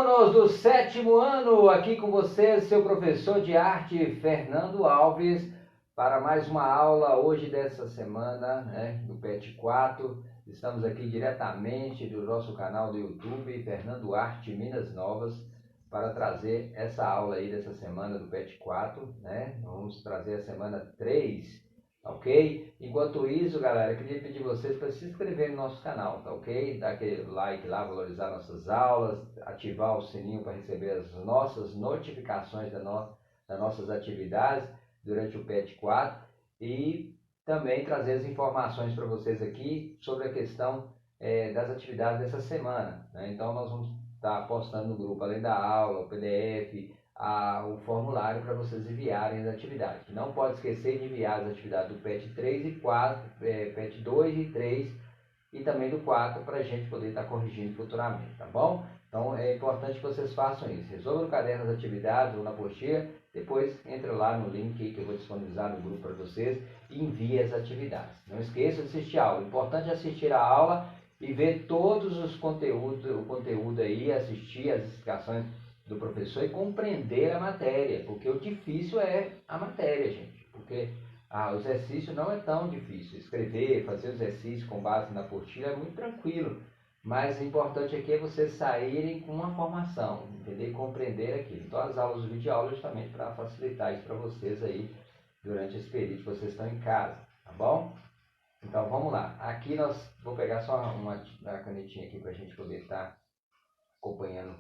alunos do 7º ano, aqui com vocês, seu professor de arte, Fernando Alves, para mais uma aula hoje dessa semana, do PET 4. Estamos aqui diretamente do nosso canal do YouTube, Fernando Arte Minas Novas, para trazer essa aula aí dessa semana do PET 4, Vamos trazer a semana 3. Ok? Enquanto isso, galera, eu queria pedir vocês para se inscrever no nosso canal, tá ok? Dar aquele like lá, valorizar nossas aulas, ativar o sininho para receber as nossas notificações das nossas atividades durante o PET 4 e também trazer as informações para vocês aqui sobre a questão das atividades dessa semana, Então, nós vamos estar postando no grupo, além da aula, o PDF, o formulário para vocês enviarem as atividades. Não pode esquecer de enviar as atividades do PET 3 e 4, PET 2 e 3 e também do 4 para a gente poder estar corrigindo futuramente, tá bom? Então é importante que vocês façam isso. Resolva no caderno as atividades ou na apostila, depois entra lá no link que eu vou disponibilizar no grupo para vocês e envie as atividades. Não esqueça de assistir a aula. O importante é assistir a aula e ver todos os conteúdos, o conteúdo aí, assistir as explicações do professor e compreender a matéria, porque o difícil é a matéria, gente, porque o exercício não é tão difícil, escrever, fazer o exercício com base na apostila é muito tranquilo, mas o importante aqui é vocês saírem com uma formação, entender e compreender aquilo. Então as aulas, de videoaula justamente para facilitar isso para vocês aí, durante esse período que vocês estão em casa, tá bom? Então vamos lá, aqui vou pegar só uma canetinha aqui para a gente poder estar acompanhando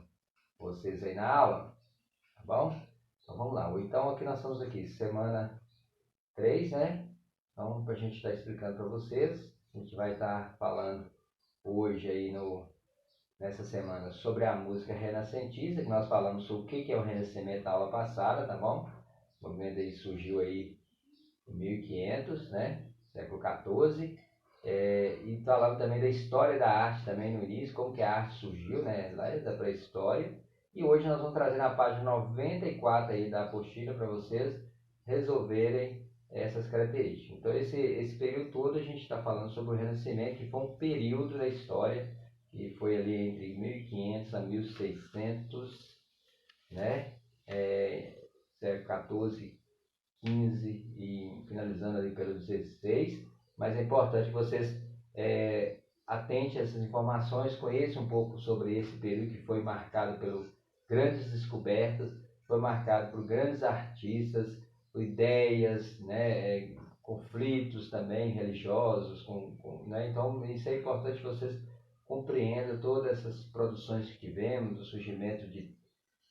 vocês aí na aula, tá bom? Então vamos lá. Então aqui nós estamos aqui, semana 3, Então para a gente estar explicando para vocês, a gente vai estar falando hoje aí nessa semana sobre a música renascentista, que nós falamos sobre o que é o Renascimento na aula passada, tá bom? O movimento aí surgiu aí em 1500, Século XIV. E falamos também da história da arte também no início, como que a arte surgiu, lá da pré-história. E hoje nós vamos trazer na página 94 aí da apostila para vocês resolverem essas características. Então esse período todo a gente está falando sobre o Renascimento, que foi um período da história que foi ali entre 1500 a 1600, século XIV, 15 e finalizando ali pelo 16. Mas é importante que vocês atentem a essas informações, conheçam um pouco sobre esse período que foi marcado pelas grandes descobertas, foi marcado por grandes artistas, por ideias, conflitos também religiosos, Então isso é importante que vocês compreendam todas essas produções que tivemos, o surgimento de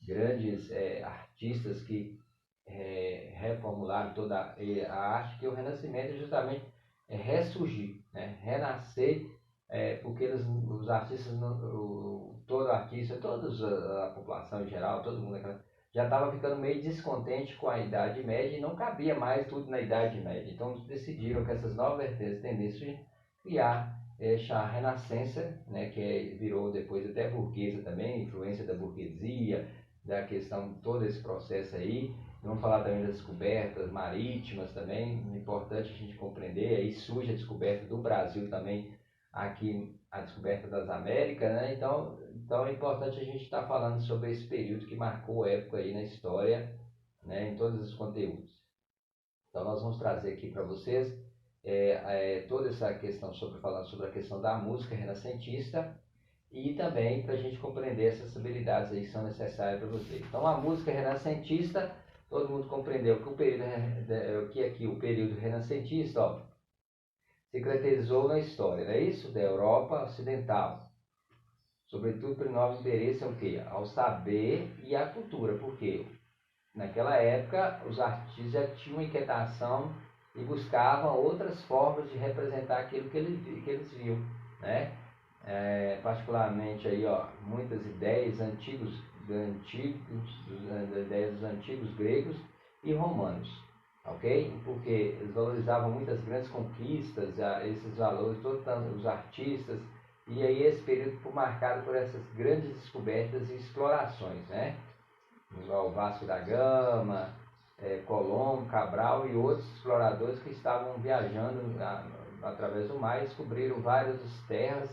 grandes artistas que reformularam toda a arte, que o Renascimento é justamente ressurgir, renascer, porque os artistas, todo artista, toda a população em geral, todo mundo já estava ficando meio descontente com a Idade Média e não cabia mais tudo na Idade Média. Então eles decidiram que essas novas vertentes, tendências, criar a Renascença, que virou depois até burguesa também, influência da burguesia, da questão de todo esse processo aí. Vamos falar também das descobertas marítimas também, é importante a gente compreender. Aí surge a descoberta do Brasil também, aqui a descoberta das Américas, Então é importante a gente estar falando sobre esse período que marcou a época aí na história, em todos os conteúdos. Então nós vamos trazer aqui para vocês toda essa questão falando sobre a questão da música renascentista, e também para a gente compreender essas habilidades aí que são necessárias para vocês. Então a música renascentista, todo mundo compreendeu que o período renascentista se caracterizou na história, não é isso? Da Europa Ocidental. Sobretudo por novo interesse ao saber e à cultura, porque naquela época os artistas já tinham inquietação e buscavam outras formas de representar aquilo que eles viam, particularmente aí, muitas ideias ideias dos antigos gregos e romanos, ok? Porque eles valorizavam muitas grandes conquistas, esses valores, todos os artistas, e aí esse período foi marcado por essas grandes descobertas e explorações, Igual Vasco da Gama, Colombo, Cabral e outros exploradores que estavam viajando através do mar e descobriram várias terras,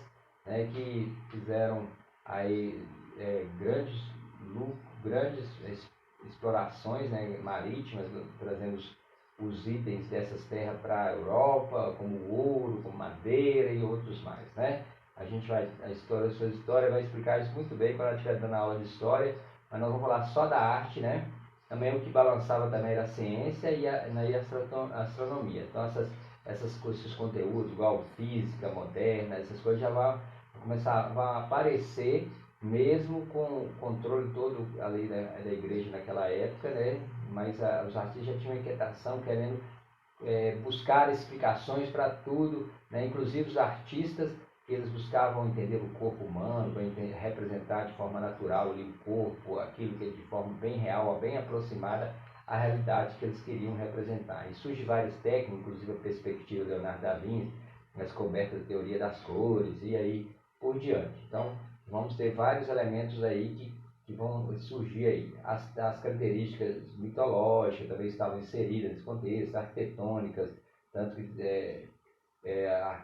que fizeram aí grandes explorações, né, marítimas, trazendo os itens dessas terras para a Europa, como ouro, como madeira e outros mais, né? A sua história vai explicar isso muito bem quando ela estiver dando aula de história, mas nós vamos falar só da arte, né? Também o que balançava também era a ciência e a astronomia. Então esses conteúdos, igual física moderna, essas coisas já vão começar a aparecer mesmo com o controle todo ali da igreja naquela época, né? Mas os artistas já tinham inquietação, querendo buscar explicações para tudo, né? Inclusive os artistas, eles buscavam entender o corpo humano, para representar de forma natural ali o corpo, aquilo que é de forma bem real, bem aproximada à realidade que eles queriam representar. E surge várias técnicas, inclusive a perspectiva de Leonardo da Vinci, a descoberta da teoria das cores e aí por diante. Então, vamos ter vários elementos aí que vão surgir aí. As características mitológicas também estavam inseridas nesse contexto, arquitetônicas, tanto que a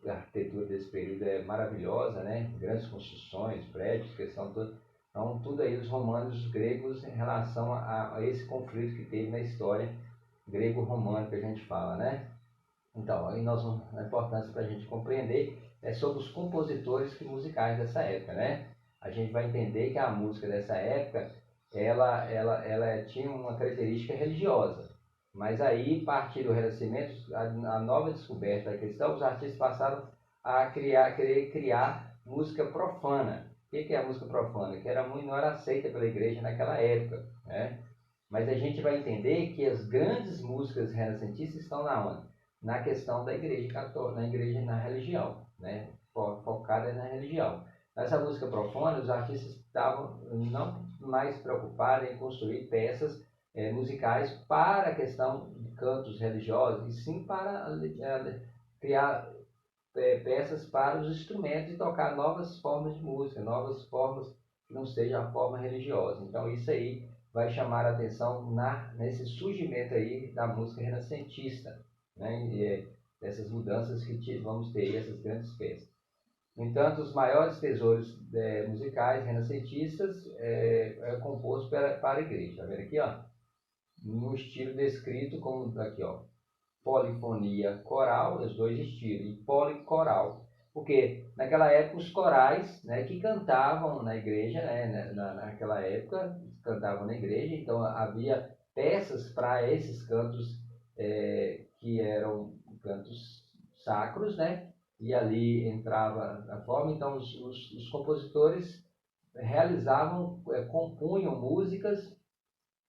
arquitetura desse período é maravilhosa, né? Grandes construções, prédios, questão toda. Então, tudo aí dos romanos e dos gregos em relação a esse conflito que teve na história grego-romana que a gente fala, né? Então, aí a importância para a gente compreender é sobre os compositores musicais dessa época, né? A gente vai entender que a música dessa época, ela tinha uma característica religiosa. Mas aí, a partir do Renascimento, a nova descoberta da questão, os artistas passaram a querer criar música profana. O que é a música profana? Que não era aceita pela igreja naquela época, né? Mas a gente vai entender que as grandes músicas renascentistas estão na onde? Na questão da igreja católica, na religião, né? Focada na religião. Nessa música profana, os artistas estavam não mais preocupados em construir peças musicais para a questão de cantos religiosos, e sim para criar peças para os instrumentos e tocar novas formas de música, novas formas que não sejam a forma religiosa. Então isso aí vai chamar a atenção nesse surgimento aí da música renascentista, né? E dessas mudanças que vamos ter, essas grandes peças. No entanto, os maiores tesouros musicais renascentistas compostos para a igreja. Está vendo aqui, ó? No estilo descrito como aqui, ó, polifonia coral, os dois estilos, e policoral. Porque naquela época os corais, né, que cantavam na igreja, né, naquela época, cantavam na igreja, então havia peças para esses cantos que eram cantos sacros, né? E ali entrava a forma, então os compositores compunham músicas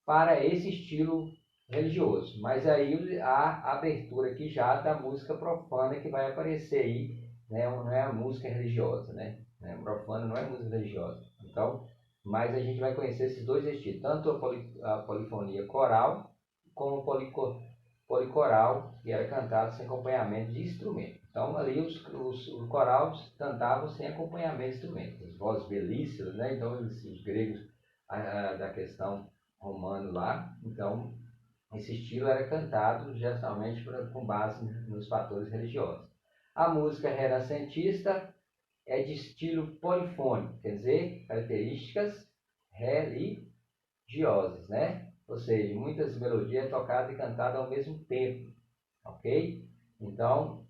para esse estilo religioso. Mas aí a abertura aqui já da música profana que vai aparecer aí, né? Não é a música religiosa, né? Profana não é música religiosa. Então, mas a gente vai conhecer esses dois estilos, tanto a polifonia coral como o policoral, que era cantado sem acompanhamento de instrumento. Então, ali os corais cantavam sem acompanhamento de instrumento, as vozes belíssimas, né? Então, os gregos da questão romano lá, então esse estilo era cantado geralmente com base nos fatores religiosos. A música renascentista é de estilo polifônico, quer dizer, características religiosas, né? Ou seja, muitas melodias tocadas e cantadas ao mesmo tempo, ok? Então,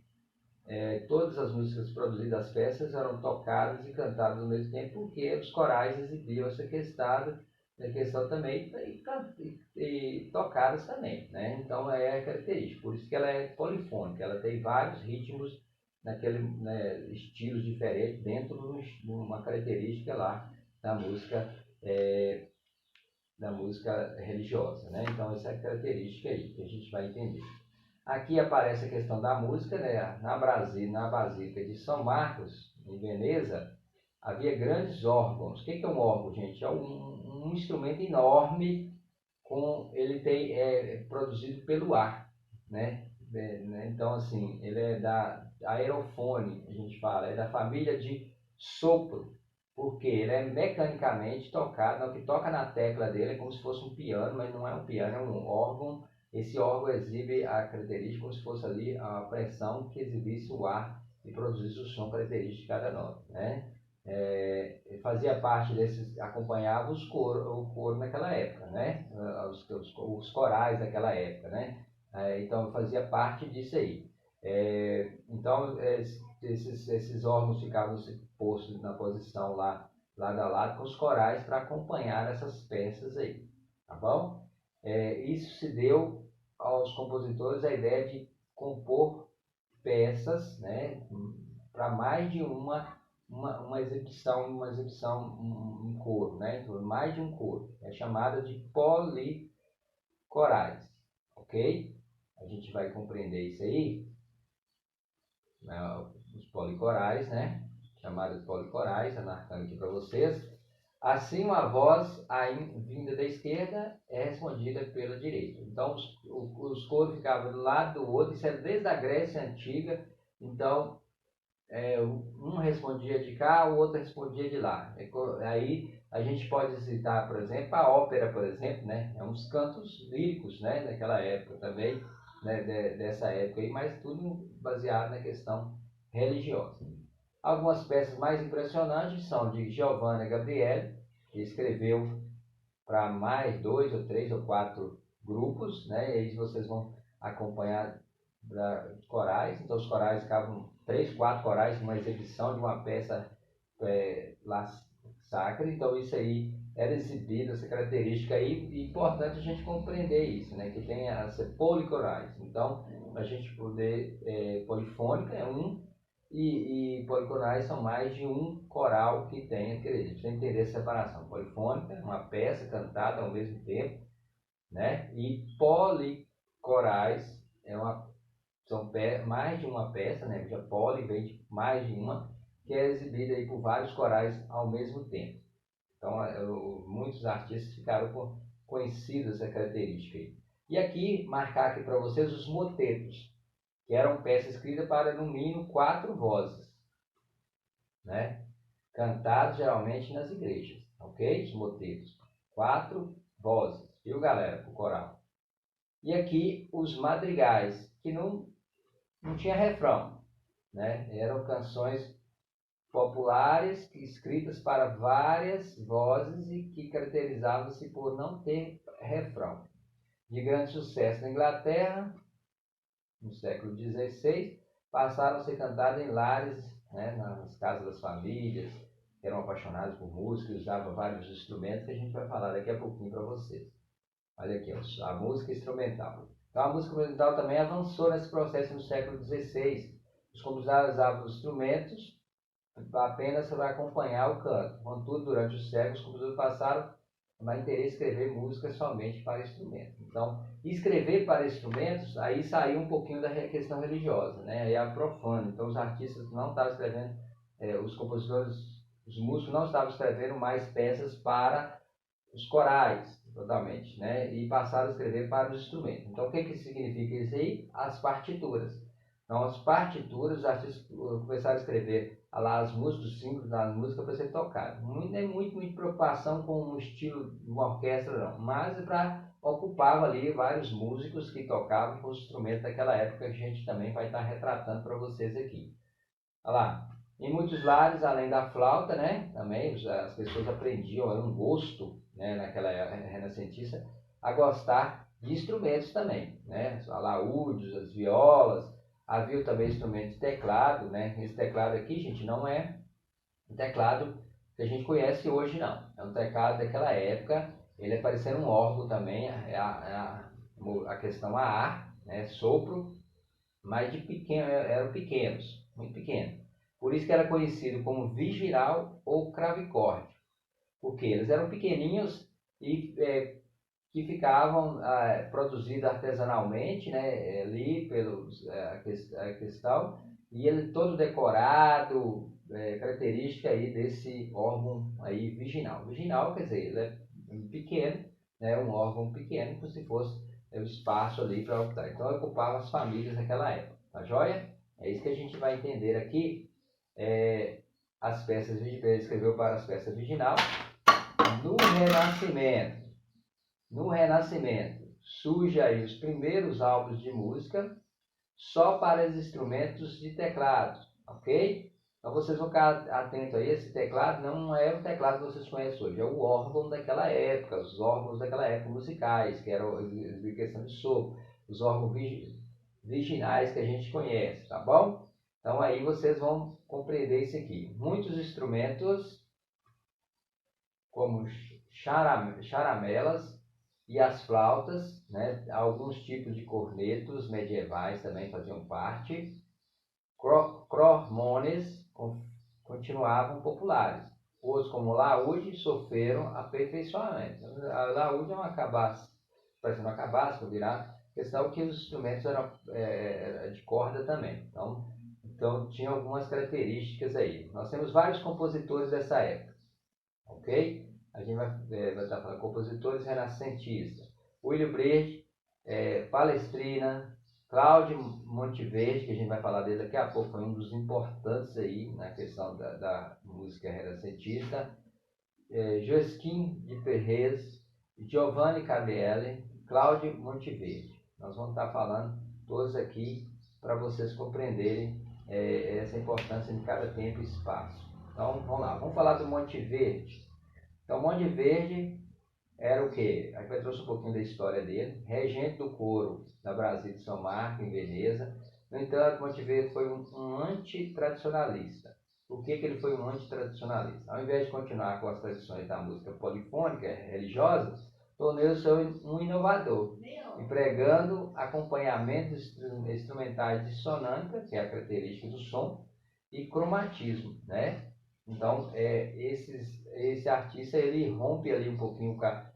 todas as músicas produzidas das peças eram tocadas e cantadas ao mesmo tempo, porque os corais exibiam essa questão também e tocadas também, né? Então é característica, por isso que ela é polifônica, ela tem vários ritmos estilos diferentes dentro de uma característica lá da música religiosa, né? Então essa é a característica aí que a gente vai entender. Aqui aparece a questão da música, né? Na Basílica de São Marcos, em Veneza, havia grandes órgãos. O que é um órgão, gente? É um instrumento enorme, é produzido pelo ar, né? Então, assim, ele é da aerofone, a gente fala, é da família de sopro, porque ele é mecanicamente tocado, o que toca na tecla dele é como se fosse um piano, mas não é um piano, é um órgão. Esse órgão exibe a característica como se fosse ali a pressão que exibisse o ar e produzisse o som característico de cada nota, né? fazia parte desses, acompanhava o coro naquela época, né? Os corais daquela época, né? Então fazia parte disso aí. Então esses órgãos ficavam postos na posição lá, lado a lado com os corais para acompanhar essas peças aí, tá bom? Isso se deu aos compositores a ideia de compor peças, né? Para mais de uma exibição, um coro, né? Então, mais de um coro. É chamada de policorais, ok? A gente vai compreender isso aí, né? Os policorais, né? Chamados de policorais, anarcando aqui para vocês. Assim, uma voz vinda da esquerda é respondida pela direita. Então, os coros ficavam do lado do outro, isso é desde a Grécia Antiga. Então, um respondia de cá, o outro respondia de lá. Aí a gente pode citar, por exemplo, a ópera, por exemplo, né? É uns cantos líricos, né? Daquela época também, né? Dessa época aí, mas tudo baseado na questão religiosa. Algumas peças mais impressionantes são de Giovanna Gabriele, que escreveu para mais 2 ou 3 ou 4 grupos, né? E aí vocês vão acompanhar os corais. Então os corais ficavam 3, 4 corais numa exibição de uma peça lá sacra. Então isso aí era exibido, essa característica aí, e é importante a gente compreender isso, né? Que tem as policorais. Então a gente poder, polifônica é um, e policorais são mais de um coral que tem, quer dizer, a gente tem que entender a separação. Polifônica, uma peça cantada ao mesmo tempo, né? E policorais são mais de uma peça, né? Já poli vem de mais de uma, que é exibida aí por vários corais ao mesmo tempo. Então, muitos artistas ficaram conhecidos essa característica aí. E aqui, marcar aqui para vocês os motetos, que eram peças escritas para no mínimo 4 vozes, né? Cantados geralmente nas igrejas, ok? Os motetos. 4 vozes, viu, galera? O coral. E aqui os madrigais, que não tinha refrão, né? Eram canções populares escritas para várias vozes e que caracterizavam-se por não ter refrão. De grande sucesso na Inglaterra, no século XVI, passaram a ser cantadas em lares, né, nas casas das famílias, que eram apaixonados por música e usavam vários instrumentos que a gente vai falar daqui a pouquinho para vocês. Olha aqui, a música instrumental. Então a música instrumental também avançou nesse processo no século XVI. Os compositores usavam os instrumentos apenas para acompanhar o canto. Contudo, durante os séculos, os compositores passaram a querer escrever músicas somente para instrumentos. Então, escrever para instrumentos, aí saiu um pouquinho da questão religiosa, né? Aí é profano. Então, os artistas não estavam escrevendo, os compositores, os músicos não estavam escrevendo mais peças para os corais, totalmente, né? E passaram a escrever para os instrumentos. Então, o que significa isso aí? As partituras. Então, as partituras, os artistas começaram a escrever lá as músicas, os símbolos da música para ser tocado. Não é muita preocupação com o estilo de uma orquestra, não, mas ocupava ali vários músicos que tocavam com os instrumentos daquela época, que a gente também vai estar retratando para vocês aqui. Olha lá. Em muitos lares, além da flauta, né, também as pessoas aprendiam, era um gosto, né, naquela era renascentista, a gostar de instrumentos também, né, os alaúdes, as violas, havia também instrumentos de teclado, né, esse teclado aqui, gente, não é um teclado que a gente conhece hoje, não, é um teclado daquela época, ele é parecendo um órgão também, a questão a ar, né, sopro, mas de pequeno, eram pequenos, muito pequenos. Por isso que era conhecido como vigiral ou cravicórdio, porque eles eram pequeninhos e que ficavam produzidos artesanalmente, né, ali a questão, e ele todo decorado, característica aí desse órgão aí virginal. Virginal quer dizer, ele é pequeno, né, um órgão pequeno, como se fosse o espaço ali para ocupar. Então ocupava as famílias naquela época, tá joia? É isso que a gente vai entender aqui. As peças, ele escreveu para as peças virginal. No Renascimento, surge aí os primeiros álbuns de música só para os instrumentos de teclado, ok? Então vocês vão ficar atentos aí, esse teclado não é o teclado que vocês conhecem hoje, é o órgão daquela época, os órgãos daquela época musicais, que eram de questão de sopro, os órgãos virginais que a gente conhece, tá bom? Então aí vocês vão compreender isso aqui. Muitos instrumentos, como charamelas e as flautas, né? Alguns tipos de cornetos medievais também faziam parte. Crormones continuavam populares. Outros, como o laúde, sofreram aperfeiçoamento. A laúde é uma cabaça, parece uma cabaça, para virar, questão que os instrumentos eram de corda também. Então tinha algumas características aí. Nós temos vários compositores dessa época, ok? A gente vai estar falando compositores renascentistas. William Brecht, Palestrina, Cláudio Monteverdi, que a gente vai falar dele daqui a pouco, foi um dos importantes aí na questão da música renascentista. Joaquim de Perez, Giovanni Cabelli, Cláudio Monteverdi. Nós vamos estar falando todos aqui para vocês compreenderem essa importância de cada tempo e espaço. Então vamos lá, vamos falar do Monteverdi. Então Monteverdi era o quê? Aqui eu trouxe um pouquinho da história dele. Regente do coro da Brasília de São Marco, em Veneza. No entanto, Monteverdi foi um antitradicionalista. Por que ele foi um antitradicionalista? Ao invés de continuar com as tradições da música polifônica, religiosa, tornou-se um inovador, empregando acompanhamentos instrumentais dissonância, que é a característica do som, e cromatismo, né? Então, esse artista, ele rompe ali um pouquinho com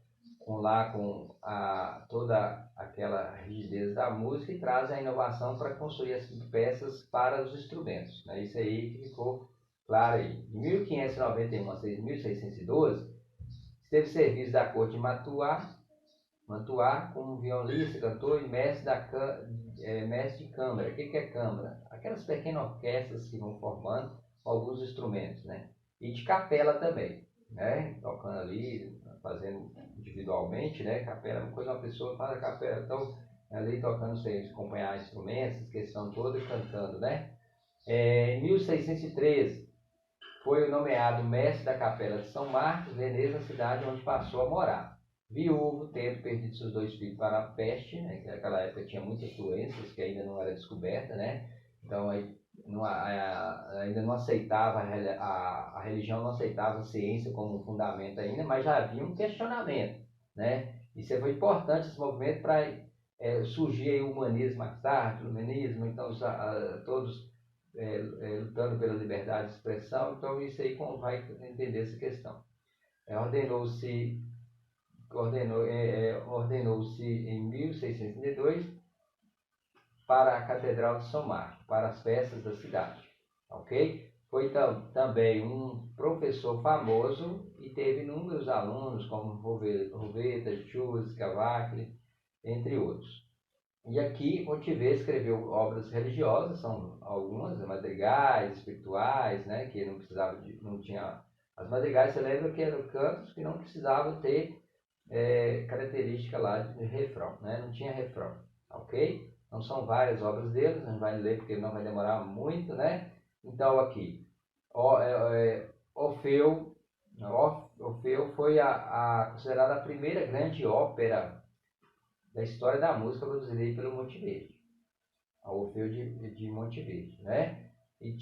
toda aquela rigidez da música e traz a inovação para construir as peças para os instrumentos, né? Isso aí que ficou claro aí. De 1591 a 1612, esteve serviço da corte de Mantuá como violonista, cantor e mestre de câmara. O que é câmara? Aquelas pequenas orquestras que vão formando alguns instrumentos, né? E de capela também, né? Tocando ali, fazendo individualmente, né? Capela é uma coisa, uma pessoa faz a capela, então ali tocando sem acompanhar instrumentos, questão toda e cantando, né? Em 1613 foi nomeado mestre da capela de São Marcos, Veneza, cidade onde passou a morar. Viúvo, tendo perdido seus 2 filhos para a peste, né? Que naquela época tinha muitas doenças que ainda não era descoberta, né? Então aí ainda não aceitava, a religião não aceitava a ciência como fundamento ainda, mas já havia um questionamento, né? Isso foi importante, esse movimento, para surgir aí o humanismo mais tarde, o iluminismo, então todos lutando pela liberdade de expressão, então isso aí vai entender essa questão. Ordenou-se em 1632 para a Catedral de São Marcos, para as festas da cidade, ok? Foi também um professor famoso e teve inúmeros alunos, como Roveta, Schultz, Cavacli, entre outros. E aqui Monteverdi escreveu obras religiosas, são algumas, madrigais, espirituais, né, que não tinha as madrigais. Você lembra que eram cantos que não precisavam ter característica lá de refrão, né, não tinha refrão, ok? Então são várias obras deles, a gente vai ler porque não vai demorar muito, né? Então aqui, Orfeu foi considerada a primeira grande ópera da história da música produzida pelo Monteverdi, a Orfeu de Monteverdi, né? E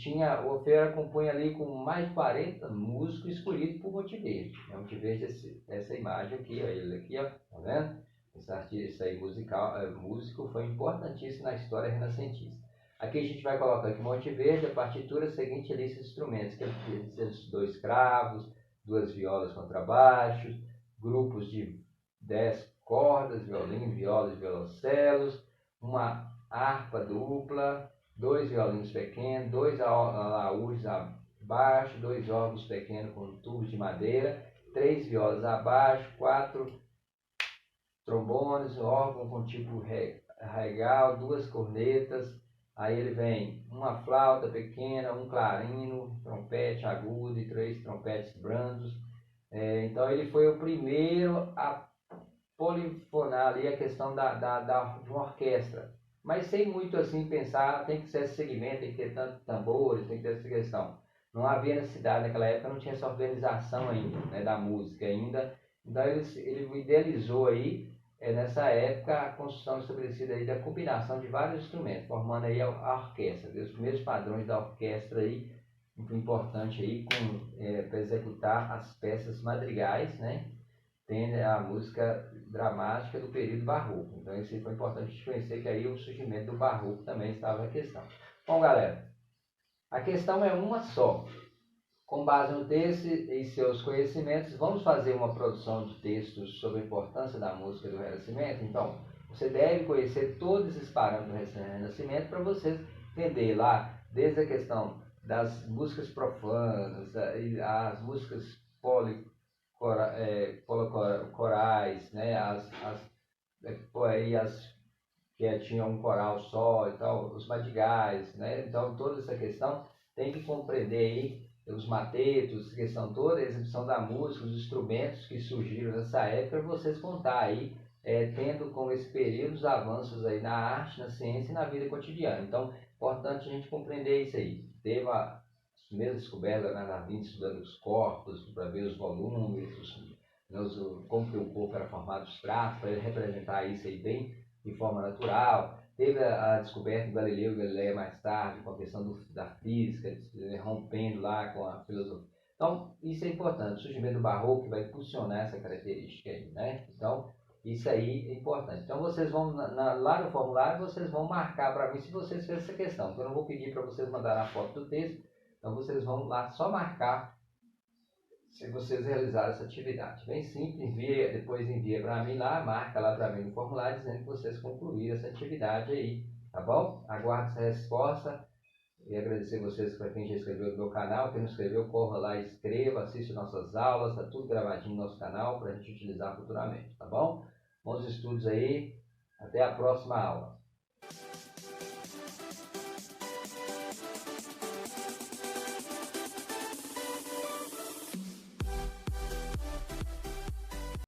o Orfeu era compunha ali com mais de 40 músicos escolhidos por Monteverdi. Monteverdi, essa imagem aqui, ó, ele aqui, ó, tá vendo? Esse artista aí músico foi importantíssimo na história renascentista. Aqui a gente vai colocar que Monteverdi, a partitura seguinte lista de instrumentos, que ele fez 2 cravos, 2 violas contrabaixos, grupos de 10 cordas, violino, viola e violoncelos, uma harpa dupla, 2 violinos pequenos, 2 alaúdes abaixo, 2 órgãos pequenos com tubos de madeira, 3 violas abaixo, 4 trombones, órgão com tipo regal, 2 cornetas, aí ele vem uma flauta pequena, um clarino, trompete agudo e 3 trompetes brandos. Então ele foi o primeiro a polifonar ali a questão de uma orquestra, mas sem muito assim pensar, tem que ser esse segmento, tem que ter tanto tambores, tem que ter essa questão. não havia necessidade, naquela época não tinha essa organização ainda, né, da música ainda. Então ele idealizou aí, nessa época, a construção estabelecida aí da combinação de vários instrumentos, formando aí a orquestra, os primeiros padrões da orquestra aí, muito importante aí, para executar as peças madrigais, né? Tem a música dramática do período barroco. Então isso foi importante a gente conhecer que aí o surgimento do barroco também estava na questão. Bom, galera, a questão é uma só. Com base no texto e seus conhecimentos, vamos fazer uma produção de textos sobre a importância da música do Renascimento? Então, você deve conhecer todos esses parâmetros do Renascimento para você entender lá, desde a questão das músicas profanas, as músicas policorais, né? As que tinham um coral só e tal, os madrigais, né? Então, toda essa questão tem que compreender aí os matetos, a questão toda, a exibição da música, os instrumentos que surgiram nessa época, para vocês contar aí, tendo como esse período os avanços aí na arte, na ciência e na vida cotidiana. Então, é importante a gente compreender isso aí. Teve as primeiras descobertas na Vinci, estudando os corpos, para ver os volumes, como que o corpo era formado, os traços, para representar isso aí bem de forma natural. Teve a descoberta do Galileu Galilei mais tarde, com a questão da física, rompendo lá com a filosofia. Então, isso é importante. O surgimento do barroco vai impulsionar essa característica aí, né? Então, isso aí é importante. Então, vocês vão, lá no formulário, vocês vão marcar para mim se vocês fez essa questão. Então, eu não vou pedir para vocês mandarem a foto do texto. Então, vocês vão lá só marcar se vocês realizaram essa atividade. Bem simples, depois envia para mim lá, marca lá para mim no formulário dizendo que vocês concluíram essa atividade aí, tá bom? Aguardo essa resposta e agradecer vocês para quem já inscreveu no meu canal. Quem não inscreveu, corra lá, inscreva, assista nossas aulas, tá tudo gravadinho no nosso canal para a gente utilizar futuramente, tá bom? Bons estudos aí, até a próxima aula.